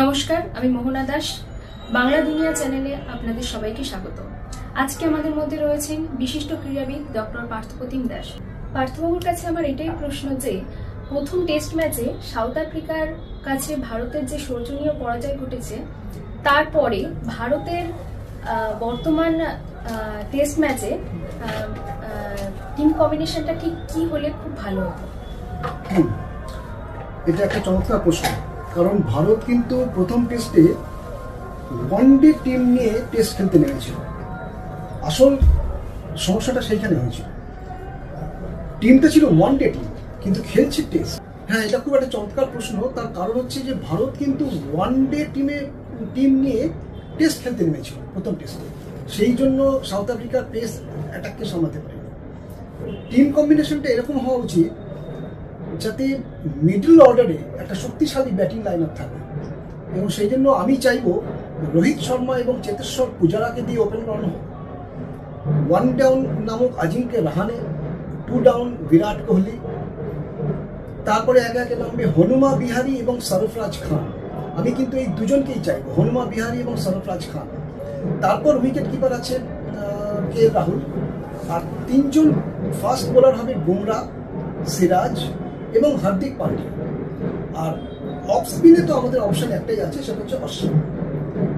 নমস্কার, আমি মোহনা দাস। বাংলা দুনিয়া চ্যানেলে আপনাদের সবাইকে স্বাগত। আজকে আমাদের মধ্যে রয়েছেন বিশিষ্ট ক্রীড়াবিদ ডক্টর পার্থপ্রতিম দাস। পার্থবাবুর কাছে আমার এটাই প্রশ্ন যে প্রথম টেস্ট ম্যাচে সাউথ আফ্রিকার কাছে ভারতের যে শোচনীয় পরাজয় ঘটেছে, তারপরে ভারতের বর্তমান টেস্ট ম্যাচে টিম কম্বিনেশনটা ঠিক কি হলে খুব ভালো হতো? এটা একটা চমৎকার প্রশ্ন, কারণ ভারত কিন্তু প্রথম টেস্টে ওয়ানডে টিম নিয়ে টেস্ট খেলতে নেমেছিল। আসল সমস্যাটা সেইখানে হয়েছিল। টিমটা ছিল ওয়ানডে টিম, কিন্তু খেলছে টেস্ট। হ্যাঁ, এটা খুব একটা চমৎকার প্রশ্ন। তার কারণ হচ্ছে যে ভারত কিন্তু ওয়ানডে টিম নিয়ে টেস্ট খেলতে নেমেছিল প্রথম টেস্টে। সেই জন্য সাউথ আফ্রিকার পেস অ্যাটাককে সামলাতে পারেনি। টিম কম্বিনেশনটা এরকম হওয়া উচিত যাতে মিডল অর্ডারে একটা শক্তিশালী ব্যাটিং লাইন আপ থাকে, এবং সেই জন্য আমি চাইব রোহিত শর্মা এবং চেতেশ্বর পূজারাকে দিয়ে ওপেন করানো হোক। 1 ডাউন নামক আজিঙ্ক্য রাহানে, 2 ডাউন বিরাট কোহলি, তারপরে একে একে নামবে হনুমা বিহারি এবং সরফরাজ খান। আমি কিন্তু এই দুজনকেই চাইব, হনুমা বিহারি এবং সরফরাজ খান। তারপর উইকেট কিপার আছে কে রাহুল, আর 3 জন ফাস্ট বোলার হবে বুমরা, সিরাজ এবং হার্দিক পান্ডিয়া। আর অফ স্পিনে তো আমাদের অপশন একটাই আছে, সেটা হচ্ছে অশ্বিন।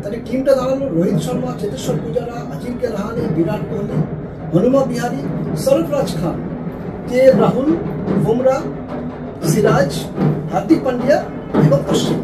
তাহলে টিমটা দাঁড়ালো রোহিত শর্মা, চেতেশ্বর পূজারা, আজিঙ্ক্য রাহানে, বিরাট কোহলি, হনুমা বিহারি, সরফরাজ খান, কে রাহুল, বুমরা, সিরাজ, হার্দিক পান্ডিয়া এবং অশ্বিন।